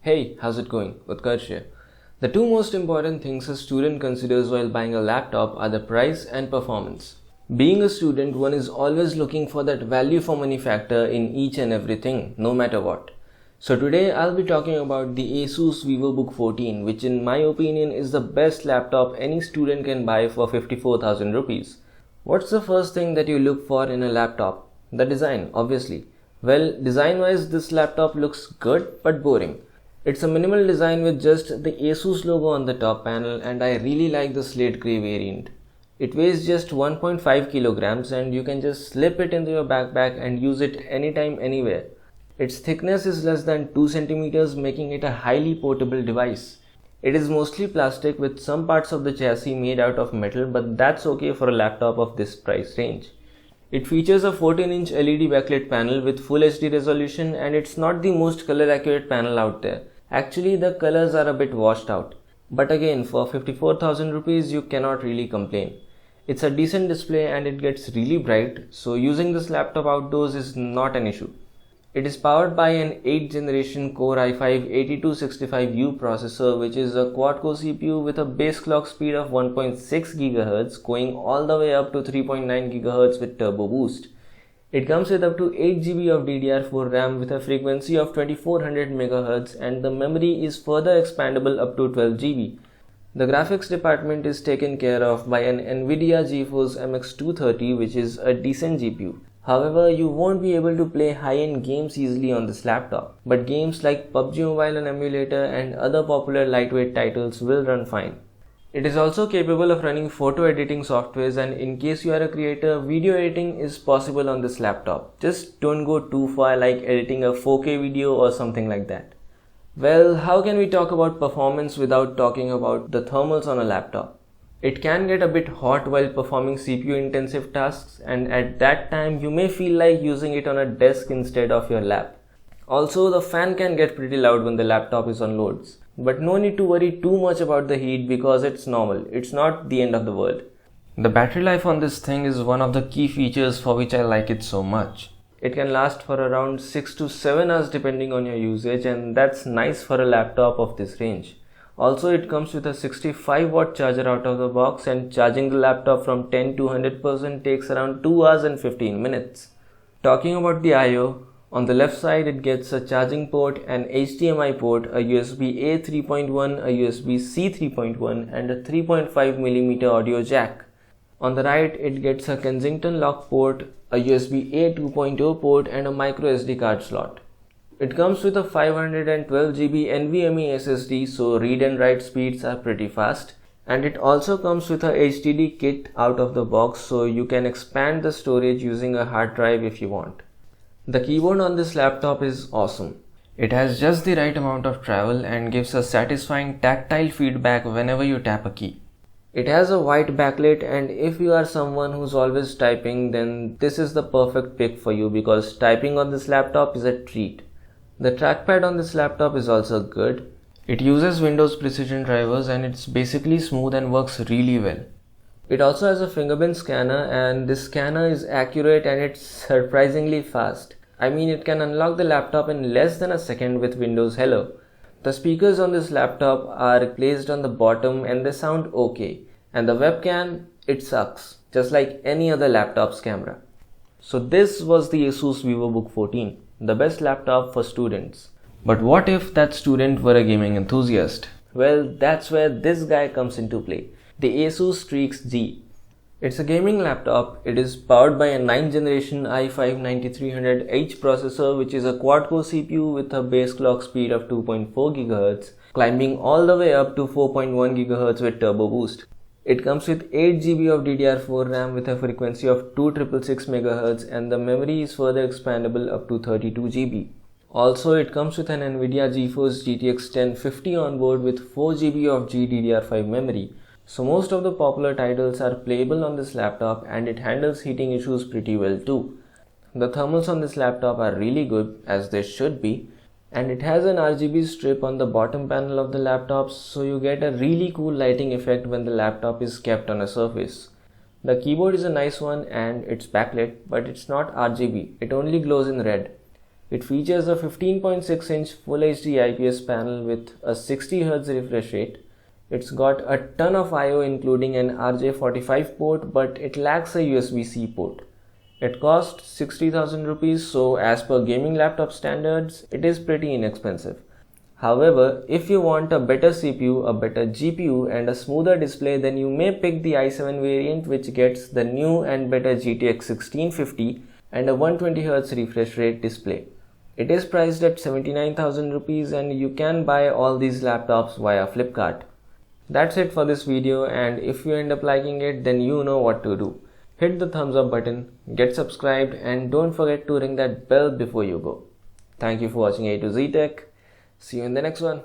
Hey, how's it going? Utkarsh here. The two most important things a student considers while buying a laptop are the price and performance. Being a student, one is always looking for that value for money factor in each and everything, no matter what. So today I'll be talking about the Asus VivoBook 14, which in my opinion is the best laptop any student can buy for 54,000 rupees. What's the first thing that you look for in a laptop? The design, obviously. Well, design-wise, this laptop looks good but boring. It's a minimal design with just the Asus logo on the top panel, and I really like the slate grey variant. It weighs just 1.5 kilograms and you can just slip it into your backpack and use it anytime, anywhere. Its thickness is less than 2 centimeters, making it a highly portable device. It is mostly plastic with some parts of the chassis made out of metal, but that's okay for a laptop of this price range. It features a 14-inch LED backlit panel with Full HD resolution, and it's not the most color accurate panel out there. Actually, the colors are a bit washed out. But again, for 54,000 rupees, you cannot really complain. It's a decent display and it gets really bright, so using this laptop outdoors is not an issue. It is powered by an 8th generation Core i5-8265U processor, which is a quad-core CPU with a base clock speed of 1.6 GHz going all the way up to 3.9 GHz with turbo boost. It comes with up to 8 GB of DDR4 RAM with a frequency of 2400 MHz, and the memory is further expandable up to 12 GB. The graphics department is taken care of by an NVIDIA GeForce MX 230, which is a decent GPU. However, you won't be able to play high-end games easily on this laptop, but games like PUBG Mobile on emulator and other popular lightweight titles will run fine. It is also capable of running photo editing softwares, and in case you are a creator, video editing is possible on this laptop. Just don't go too far like editing a 4K video or something like that. Well, how can we talk about performance without talking about the thermals on a laptop? It can get a bit hot while performing CPU intensive tasks, and at that time you may feel like using it on a desk instead of your lap. Also, the fan can get pretty loud when the laptop is on loads. But no need to worry too much about the heat because it's normal. It's not the end of the world. The battery life on this thing is one of the key features for which I like it so much. It can last for around 6 to 7 hours depending on your usage, and that's nice for a laptop of this range. Also, it comes with a 65 watt charger out of the box, and charging the laptop from 10 to 100% takes around 2 hours and 15 minutes. Talking about the I/O, on the left side it gets a charging port, an HDMI port, a USB-A 3.1, a USB-C 3.1 and a 3.5mm audio jack. On the right it gets a Kensington lock port, a USB-A 2.0 port and a micro SD card slot. It comes with a 512 GB NVMe SSD, so read and write speeds are pretty fast. And it also comes with a HDD kit out of the box, so you can expand the storage using a hard drive if you want. The keyboard on this laptop is awesome. It has just the right amount of travel and gives a satisfying tactile feedback whenever you tap a key. It has a white backlit, and if you are someone who's always typing, then this is the perfect pick for you because typing on this laptop is a treat. The trackpad on this laptop is also good. It uses Windows Precision drivers and it's basically smooth and works really well. It also has a fingerprint scanner, and this scanner is accurate and it's surprisingly fast. I mean, it can unlock the laptop in less than a second with Windows Hello. The speakers on this laptop are placed on the bottom and they sound okay. And the webcam, it sucks, just like any other laptop's camera. So this was the Asus VivoBook 14. The best laptop for students. But what if that student were a gaming enthusiast? Well, that's where this guy comes into play, the Asus Strix G. It's a gaming laptop. It is powered by a 9th generation i5-9300H processor, which is a quad-core CPU with a base clock speed of 2.4 GHz, climbing all the way up to 4.1 GHz with turbo boost. It comes with 8 GB of DDR4 RAM with a frequency of 2666 MHz, and the memory is further expandable up to 32 GB. Also, it comes with an NVIDIA GeForce GTX 1050 on board with 4 GB of GDDR5 memory. So most of the popular titles are playable on this laptop, and it handles heating issues pretty well too. The thermals on this laptop are really good, as they should be. And it has an RGB strip on the bottom panel of the laptop, so you get a really cool lighting effect when the laptop is kept on a surface. The keyboard is a nice one and it's backlit, but it's not RGB, it only glows in red. It features a 15.6-inch Full HD IPS panel with a 60Hz refresh rate. It's got a ton of I/O including an RJ45 port, but it lacks a USB-C port. It costs 60,000 rupees, so as per gaming laptop standards, it is pretty inexpensive. However, if you want a better CPU, a better GPU and a smoother display, then you may pick the i7 variant, which gets the new and better GTX 1650 and a 120Hz refresh rate display. It is priced at 79,000 rupees and you can buy all these laptops via Flipkart. That's it for this video, and if you end up liking it, then you know what to do. Hit the thumbs up button, get subscribed, and don't forget to ring that bell before you go. Thank you for watching A2Z Tech. See you in the next one.